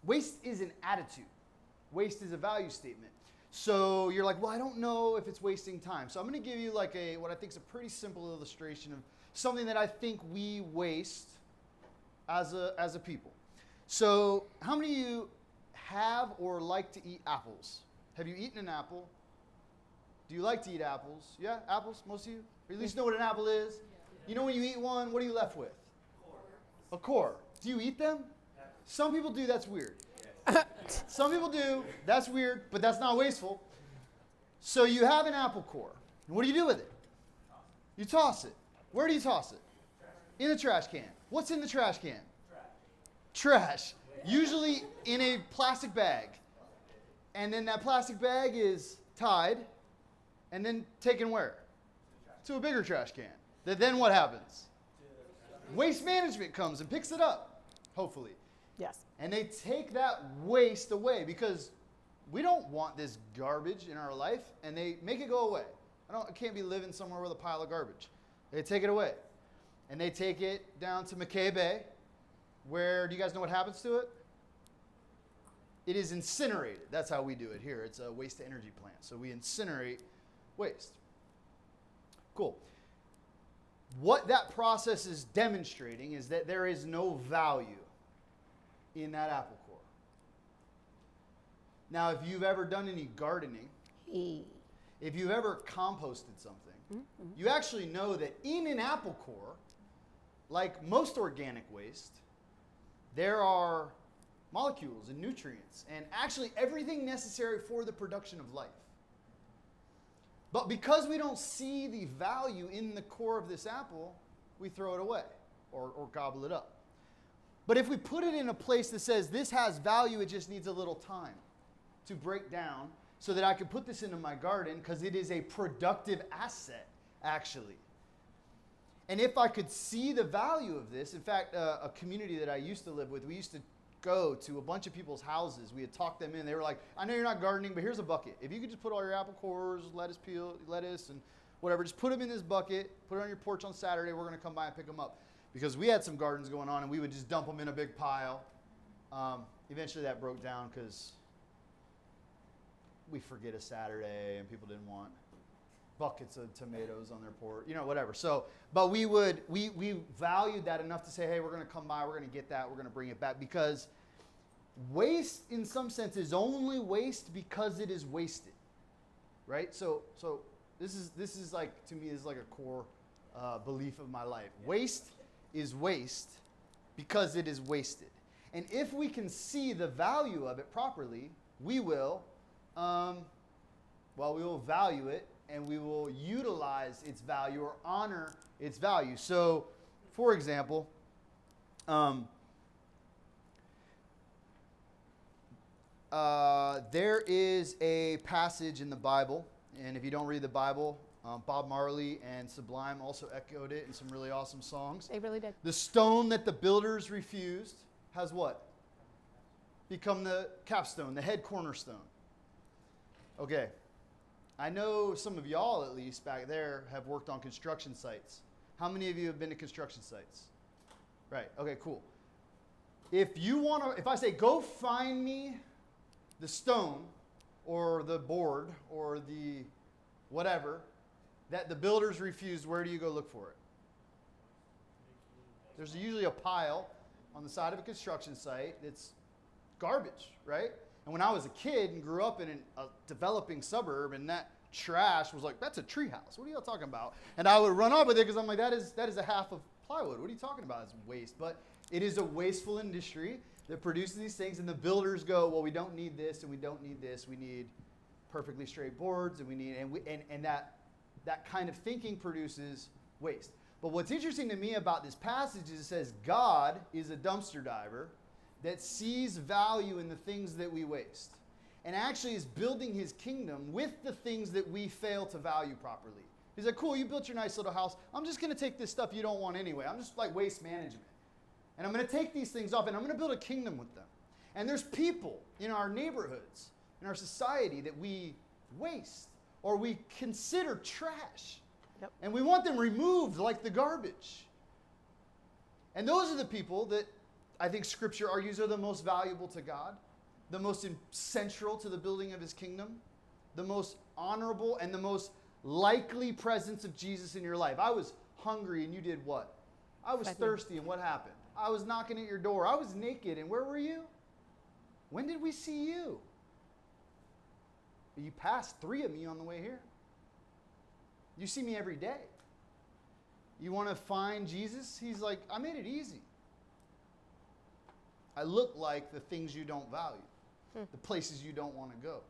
waste is an attitude. Waste is a value statement. So you're like, well, I don't know if it's wasting time. So I'm going to give you like what I think is a pretty simple illustration of something that I think we waste as a people. So how many of you have or like to eat apples? Have you eaten an apple? Do you like to eat apples? Yeah, apples, most of you? Or at least know what an apple is? You know when you eat one, what are you left with? A core. Do you eat them? Some people do, that's weird. Some people do, that's weird, but that's not wasteful. So you have an apple core. What do you do with it? You toss it. Where do you toss it? In the trash can. What's in the trash can? Trash. Usually in a plastic bag. And then that plastic bag is tied and then taken where? To a bigger trash can. Then what happens? Waste management comes and picks it up, hopefully. Yes. And they take that waste away because we don't want this garbage in our life, and they make it go away. I can't be living somewhere with a pile of garbage. They take it away. And they take it down to McKay Bay, where, do you guys know what happens to it? It is incinerated. That's how we do it here. It's a waste to energy plant. So we incinerate waste. Cool. What that process is demonstrating is that there is no value in that apple core. Now, if you've ever done any gardening, if you've ever composted something, you actually know that in an apple core, like most organic waste, there are molecules and nutrients and actually everything necessary for the production of life. But because we don't see the value in the core of this apple, we throw it away or gobble it up. But if we put it in a place that says this has value, it just needs a little time to break down so that I can put this into my garden because it is a productive asset, actually. And if I could see the value of this, in fact, a community that I used to live with, we used to go to a bunch of people's houses. We had talked them in. They were like, I know you're not gardening, but here's a bucket. If you could just put all your apple cores, lettuce, and whatever, just put them in this bucket, put it on your porch on Saturday, we're going to come by and pick them up. Because we had some gardens going on, and we would just dump them in a big pile. Eventually that broke down because we forget a Saturday, and people didn't want buckets of tomatoes on their porch, whatever. So, but we valued that enough to say, hey, we're going to come by, we're going to get that, we're going to bring it back, because waste in some sense is only waste because it is wasted, right? So this is like, to me, is like a core belief of my life. Waste is waste because it is wasted. And if we can see the value of it properly, we will value it, and we will utilize its value or honor its value. So, for example, there is a passage in the Bible, and if you don't read the Bible, Bob Marley and Sublime also echoed it in some really awesome songs. They really did. The stone that the builders refused has what? Become the capstone, the head cornerstone. Okay. I know some of y'all, at least back there, have worked on construction sites. How many of you have been to construction sites? Right. Okay, cool. If I say, go find me the stone or the board or the whatever that the builders refused, where do you go look for it? There's usually a pile on the side of a construction site that's garbage, right? And when I was a kid and grew up in a developing suburb, and that trash was like, that's a treehouse. What are y'all talking about? And I would run off with it because I'm like, that is a half of plywood. What are you talking about? It's waste. But it is a wasteful industry that produces these things, and the builders go, well, we don't need this, and we don't need this. We need perfectly straight boards, and we need and that kind of thinking produces waste. But what's interesting to me about this passage is it says God is a dumpster diver that sees value in the things that we waste and actually is building his kingdom with the things that we fail to value properly. He's like, cool, you built your nice little house. I'm just going to take this stuff you don't want anyway. I'm just like waste management. And I'm going to take these things off, and I'm going to build a kingdom with them. And there's people in our neighborhoods, in our society, that we waste or we consider trash. Yep. And we want them removed like the garbage. And those are the people that I think Scripture argues are the most valuable to God, the most central to the building of his kingdom, the most honorable and the most likely presence of Jesus in your life. I was hungry and you did what? I was thirsty and what happened? I was knocking at your door. I was naked and where were you? When did we see you? You passed 3 of me on the way here. You see me every day. You want to find Jesus? He's like, I made it easy. I look like the things you don't value, the places you don't want to go.